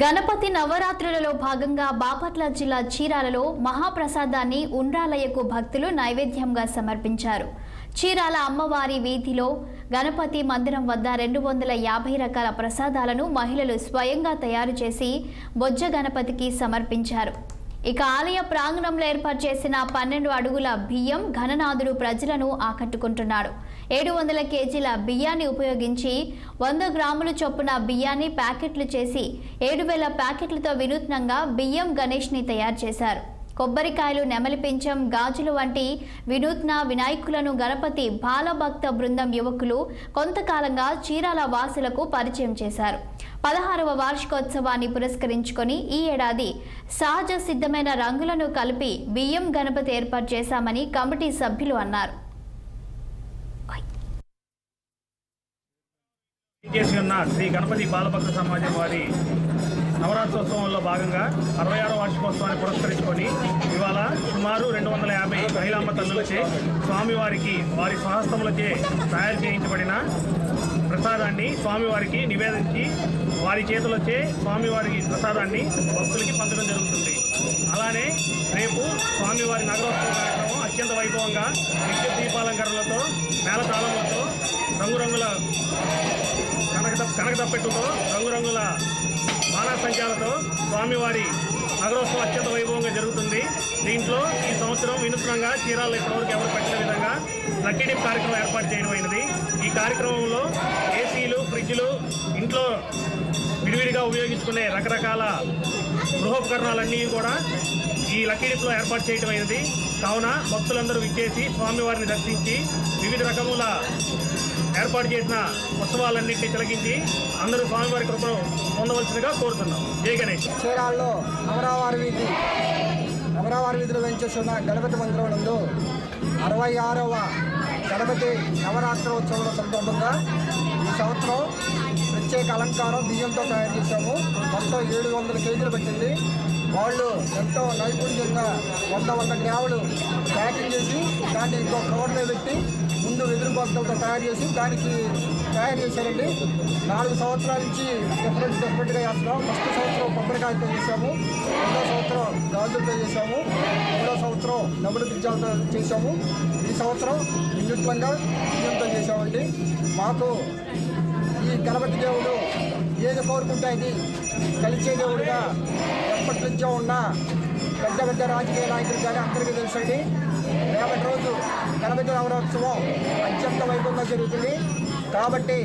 గణపతి నవరాత్రులలో భాగంగా బాపట్ల జిల్లా చీరాలలో మహాప్రసాదాన్ని ఉండ్రాలయ్యకు భక్తులు నైవేద్యంగా సమర్పించారు. చీరాల అమ్మవారి వీధిలో గణపతి మందిరం వద్ద 250 రకాల ప్రసాదాలను మహిళలు స్వయంగా తయారు చేసి బొజ్జ గణపతికి సమర్పించారు. ఇక ఆలయ ప్రాంగణంలో ఏర్పాటు చేసిన 12 అడుగుల బియ్యం ఘననాథుడు ప్రజలను ఆకట్టుకుంటున్నాడు. 700 కేజీల బియ్యాన్ని ఉపయోగించి 100 గ్రాముల చొప్పున బియ్యాన్ని ప్యాకెట్లు చేసి 7000 ప్యాకెట్లతో వినూత్నంగా బియ్యం గణేష్ని తయారు చేశారు. కొబ్బరికాయలు, నెమలి పింఛం, గాజులు వంటి వినూత్న వినాయకులను గణపతి బాలభక్త బృందం యువకులు కొంతకాలంగా చీరాల వాసులకు పరిచయం చేశారు. 16వ వార్షికోత్సవాన్ని పురస్కరించుకొని ఈ ఏడాది సహజ సిద్ధమైన రంగులను కలిపి బియ్యం గణపతి ఏర్పాటు చేశామని కమిటీ సభ్యులు అన్నారు. శ్రీ గణపతి బాలభక్త సమాజం వారి నవరాత్రోత్సవంలో భాగంగా 66వ వార్షికోత్సవాన్ని పురస్కరించుకొని ఇవాళ సుమారు 250 మహిళామ్మ తల్లులచే స్వామివారికి వారి స్వహస్తములచే తయారు చేయించబడిన ప్రసాదాన్ని స్వామివారికి నివేదించి వారి చేతులచే స్వామివారి ప్రసాదాన్ని భక్తులకి పంచడం జరుగుతుంది. అలానే రేపు స్వామివారి నగరోత్సవ కార్యక్రమం అత్యంత వైభవంగా విద్యుత్ దీపాలంకరణలతో, మేళతాళములతో, రంగురంగుల కనకదప్పెట్టుతో, రంగురంగుల బాణాసంఖ్యాలతో స్వామివారి నగరోత్సవం అత్యంత వైభవంగా జరుగుతుంది. దీంట్లో ఈ సంవత్సరం వినూత్నంగా చీరాల్లో ఇప్పటివరకు ఎవరు పెట్టిన విధంగా లక్కీ డిప్ కార్యక్రమం ఏర్పాటు చేయడమైనది. ఈ కార్యక్రమంలో ఏసీలు, ఫ్రిడ్జ్లు, ఇంట్లో విడివిడిగా ఉపయోగించుకునే రకరకాల గృహోపకరణాలన్నీ కూడా ఈ లక్కీ డిప్లో ఏర్పాటు చేయడమైనది. కావున భక్తులందరూ విచ్చేసి స్వామివారిని దర్శించి వివిధ రకముల ఏర్పాటు చేసిన ఉత్సవాలన్నింటినీ తిలకించి అందరూ స్వామివారి కృపను పొందవలసిందిగా కోరుతున్నాం. జై గణేష్. చీరాల్లో అమరావారి వీధిలో వెంచేస్తున్న గణపతి మందిరం నందు 66వ గణపతి నవరాత్రోత్సవం సందర్భంగా ఈ సంవత్సరం ప్రత్యేక అలంకారం బియ్యంతో తయారు చేశాము. మొత్తం 700 కేజీలు పెట్టింది. వాళ్ళు ఎంతో నైపుణ్యంగా 100 గ్రాములు ప్యాకింగ్ చేసి దాన్ని ఇంకో కవర్లో పెట్టి ముందు వెదురు బొక్కలతో తయారు చేసి దానికి తయారు చేశారండి. 4 సంవత్సరాల నుంచి డిఫరెంట్గా చేస్తున్నాం. ఫస్ట్ సంవత్సరం కొబ్బరికాయతో చేసాము, 2వ సంవత్సరం గాజులతో చేసాము, 3వ సంవత్సరం నెమలి పింఛాలతో చేసాము, ఈ సంవత్సరం వినూత్నంగా బియ్యంతో చేసామండి. మాకు ఈ గణపతి దేవుడు ఏది కోరుకుంటే అది కలిసే దేవుడుగా ఎప్పటి నుంచో ఉన్న పెద్ద రాజకీయ నాయకులు కానీ అందరికీ తెలుసండి. రేపటి రోజు గణపతి నవరోత్సవం అత్యంత వైభవంగా జరుగుతుంది. కాబట్టి